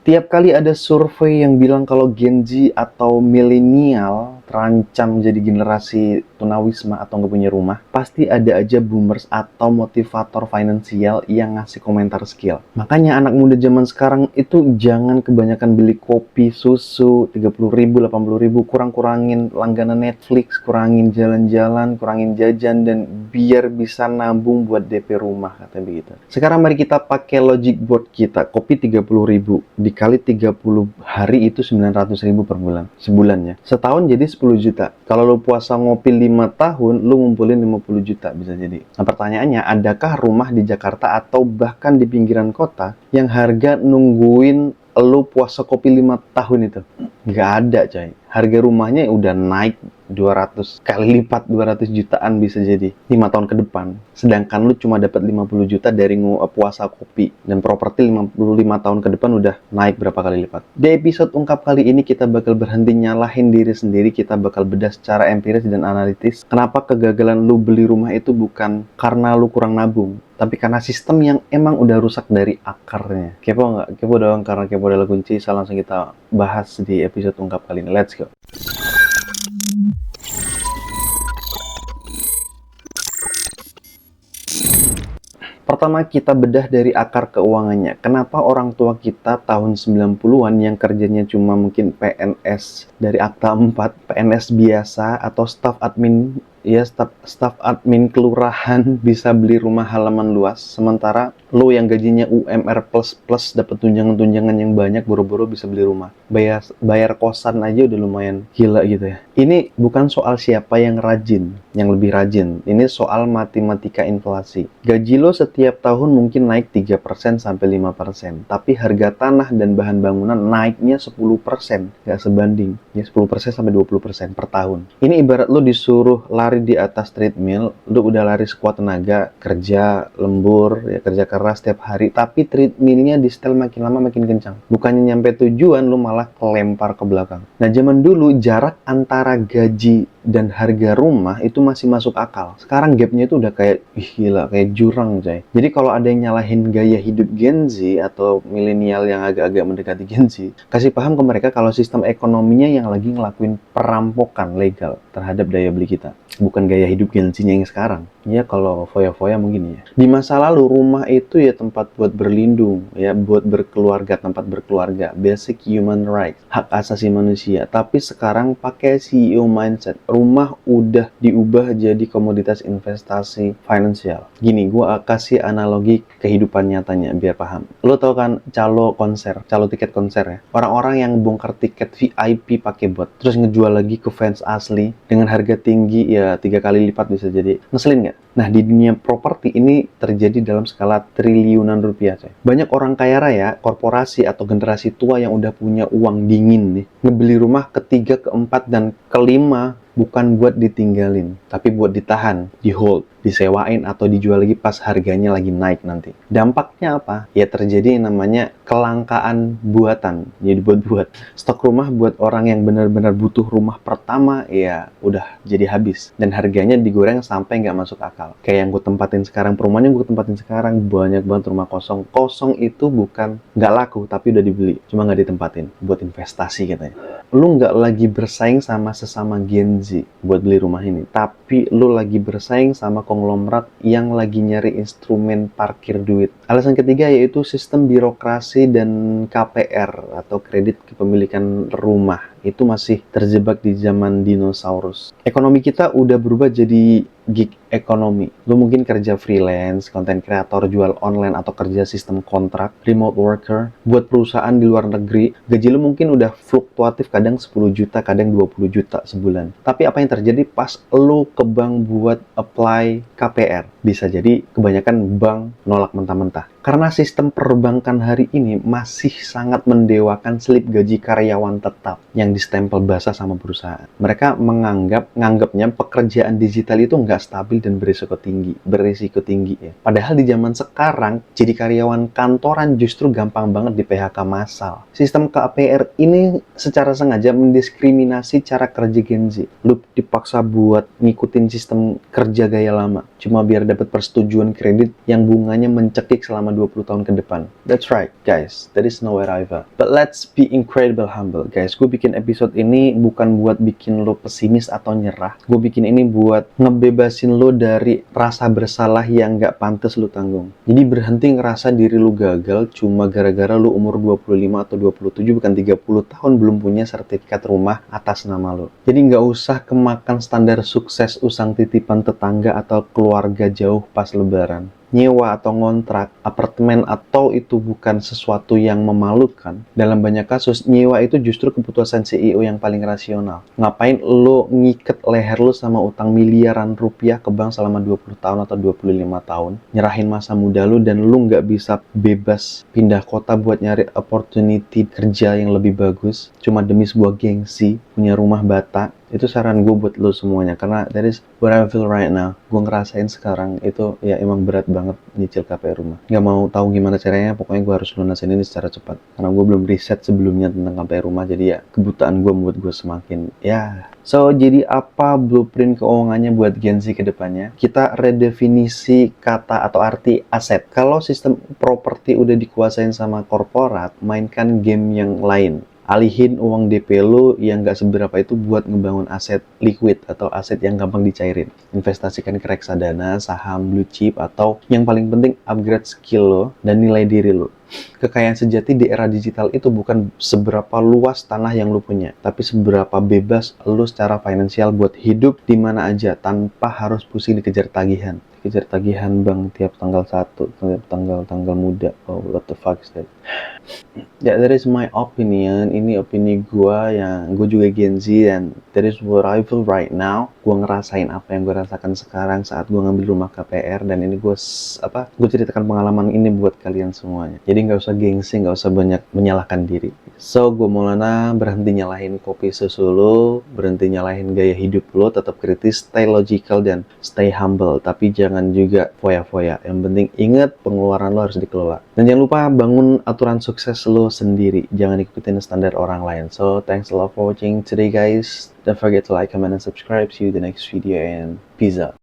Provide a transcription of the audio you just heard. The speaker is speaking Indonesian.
Tiap kali ada survei yang bilang kalau Gen Z atau milenial terancam jadi generasi tunawisma atau nggak punya rumah, pasti ada aja boomers atau motivator finansial yang ngasih komentar skill. Makanya anak muda zaman sekarang itu jangan kebanyakan beli kopi, susu, 30.000, 80.000, kurang-kurangin langganan Netflix, kurangin jalan-jalan, kurangin jajan, dan biar bisa nabung buat DP rumah, katanya begitu. Sekarang mari kita pakai logic board kita, kopi 30.000 dikali 30 hari itu 900.000 per bulan, sebulannya. Setahun jadi 10 juta. Kalau lu puasa ngopi 5 tahun, lu ngumpulin 50 juta bisa jadi. Nah pertanyaannya, adakah rumah di Jakarta atau bahkan di pinggiran kota yang harga nungguin lu puasa kopi 5 tahun itu? Nggak ada, coy. Harga rumahnya udah naik 200 kali lipat, 200 jutaan bisa jadi 5 tahun ke depan. Sedangkan lu cuma dapat 50 juta dari puasa kopi, dan properti 55 tahun ke depan udah naik berapa kali lipat. Di episode ungkap kali ini kita bakal berhenti nyalahin diri sendiri, kita bakal bedah secara empiris dan analitis kenapa kegagalan lu beli rumah itu bukan karena lu kurang nabung, tapi karena sistem yang emang udah rusak dari akarnya. Kepo nggak? Kepo dong, karena kepo adalah kunci. Langsung kita bahas di episode ungkap kali ini. Let's go. Pertama, kita bedah dari akar keuangannya. Kenapa orang tua kita tahun 90-an yang kerjanya cuma mungkin PNS dari Akta 4, PNS biasa, atau staf admin, ya staf admin kelurahan bisa beli rumah halaman luas, sementara lo yang gajinya UMR plus dapat tunjangan-tunjangan yang banyak, boro-boro bisa beli rumah. Bayar kosan aja udah lumayan gila gitu ya. Ini bukan soal siapa yang rajin, yang lebih rajin. Ini soal matematika inflasi. Gaji lo setiap tahun mungkin naik 3% sampai 5%, tapi harga tanah dan bahan bangunan naiknya 10%, nggak sebanding. Ya 10% sampai 20% per tahun. Ini ibarat lo disuruh lari di atas treadmill, lo udah lari sekuat tenaga, kerja lembur, ya kerja keras setiap hari, tapi treadmillnya di setel makin lama makin kencang. Bukannya nyampe tujuan, lo malah kelempar ke belakang. Nah, zaman dulu jarak antara gaji dan harga rumah itu masih masuk akal. Sekarang gapnya itu udah kayak, gila, kayak jurang, coy. Jadi kalau ada yang nyalahin gaya hidup Gen Z atau milenial yang agak-agak mendekati Gen Z, kasih paham ke mereka kalau sistem ekonominya yang lagi ngelakuin perampokan legal terhadap daya beli kita. Bukan gaya hidup Gen Z-nya yang sekarang. Ya kalau foya-foya mungkin ya. Di masa lalu rumah itu ya tempat buat berlindung, ya buat berkeluarga, tempat berkeluarga, basic human rights, hak asasi manusia. Tapi sekarang pakai CEO mindset, rumah udah diubah jadi komoditas investasi finansial. Gini, gua kasih analogi kehidupan nyatanya biar paham. Lo tau kan calo tiket konser ya? Orang-orang yang bongkar tiket VIP pakai bot, terus ngejual lagi ke fans asli dengan harga tinggi ya 3 kali lipat bisa jadi. Ngeselin nggak? Nah, di dunia properti ini terjadi dalam skala triliunan rupiah, coy. Banyak orang kaya raya, korporasi, atau generasi tua yang udah punya uang dingin nih, ngebeli rumah ketiga, keempat, dan kelima bukan buat ditinggalin, tapi buat ditahan, di hold, disewain, atau dijual lagi pas harganya lagi naik nanti. Dampaknya apa? Ya terjadi yang namanya kelangkaan buatan, jadi buat stok rumah buat orang yang benar-benar butuh rumah pertama, ya udah jadi habis. Dan harganya digoreng sampai nggak masuk akal. Kayak yang gue tempatin sekarang, perumahan yang gue tempatin sekarang, banyak banget rumah kosong. Kosong itu bukan nggak laku, tapi udah dibeli. Cuma nggak ditempatin, buat investasi katanya. Lu nggak lagi bersaing sama sesama Gen Z buat beli rumah ini, tapi lu lagi bersaing sama konglomerat yang lagi nyari instrumen parkir duit. Alasan ketiga yaitu sistem birokrasi dan KPR atau kredit kepemilikan rumah itu masih terjebak di zaman dinosaurus. Ekonomi kita udah berubah jadi gig ekonomi. Lu mungkin kerja freelance, content creator, jual online, atau kerja sistem kontrak, remote worker, buat perusahaan di luar negeri. Gaji lu mungkin udah fluktuatif, kadang 10 juta, kadang 20 juta sebulan. Tapi apa yang terjadi pas lu ke bank buat apply KPR? Bisa jadi kebanyakan bank nolak mentah-mentah. Karena sistem perbankan hari ini masih sangat mendewakan slip gaji karyawan tetap yang distempel basah sama perusahaan. Mereka menganggapnya pekerjaan digital itu nggak stabil dan berisiko tinggi ya. Padahal di zaman sekarang, jadi karyawan kantoran justru gampang banget di PHK massal. Sistem KPR ini secara sengaja mendiskriminasi cara kerja Gen Z. Lu dipaksa buat ngikutin sistem kerja gaya lama, cuma biar dapat persetujuan kredit yang bunganya mencekik selama selama 20 tahun ke depan. That's right, guys. There is no arrival. But let's be incredible humble, guys. Gue bikin episode ini bukan buat bikin lo pesimis atau nyerah. Gue bikin ini buat ngebebasin lo dari rasa bersalah yang gak pantas lo tanggung. Jadi berhenti ngerasa diri lo gagal cuma gara-gara lo umur 25 atau 27 bukan 30 tahun belum punya sertifikat rumah atas nama lo. Jadi gak usah kemakan standar sukses usang titipan tetangga atau keluarga jauh pas lebaran. Nyewa atau ngontrak apartemen atau itu bukan sesuatu yang memalukan. Dalam banyak kasus, nyewa itu justru keputusan CEO yang paling rasional. Ngapain lo ngiket leher lo sama utang miliaran rupiah ke bank selama 20 tahun atau 25 tahun? Nyerahin masa muda lo dan lo nggak bisa bebas pindah kota buat nyari opportunity kerja yang lebih bagus cuma demi sebuah gengsi, punya rumah bata. Itu saran gue buat lo semuanya, karena that is what I feel right now. Gue ngerasain sekarang itu ya emang berat banget nyicil KPR rumah. Gak mau tahu gimana caranya, pokoknya gue harus lunasin ini secara cepat. Karena gue belum riset sebelumnya tentang KPR rumah, jadi ya kebutaan gue membuat gue semakin ya. So, jadi apa blueprint keuangannya buat Gen Z ke depannya? Kita redefinisi kata atau arti aset. Kalau sistem properti udah dikuasain sama korporat, mainkan game yang lain. Alihin uang DP lo yang nggak seberapa itu buat ngebangun aset liquid atau aset yang gampang dicairin. Investasikan ke reksadana, saham, blue chip, atau yang paling penting upgrade skill lo dan nilai diri lo. Kekayaan sejati di era digital itu bukan seberapa luas tanah yang lo punya, tapi seberapa bebas lo secara finansial buat hidup di mana aja tanpa harus pusing dikejar tagihan. Kejar tagihan bank tiap tanggal 1, tiap tanggal muda. Oh, what the fuck is that? Ya, that is my opinion. Ini opini gue yang gue juga Gen Z dan that is what I feel right now. Gue ngerasain apa yang gue rasakan sekarang saat gue ngambil rumah KPR dan ini gue ceritakan pengalaman ini buat kalian semuanya. Jadi nggak usah gengsi, nggak usah banyak menyalahkan diri. So, gue Maulana, berhenti nyalahin kopi susu lo, berhenti nyalahin gaya hidup lo, tetap kritis, stay logical dan stay humble. Tapi jangan juga foya-foya. Yang penting ingat pengeluaran lo harus dikelola. Dan jangan lupa bangun aturan sukses lo sendiri. Jangan ikutin standar orang lain. So, thanks a lot for watching today, guys. Don't forget to like, comment, and subscribe. See you in the next video and peace out.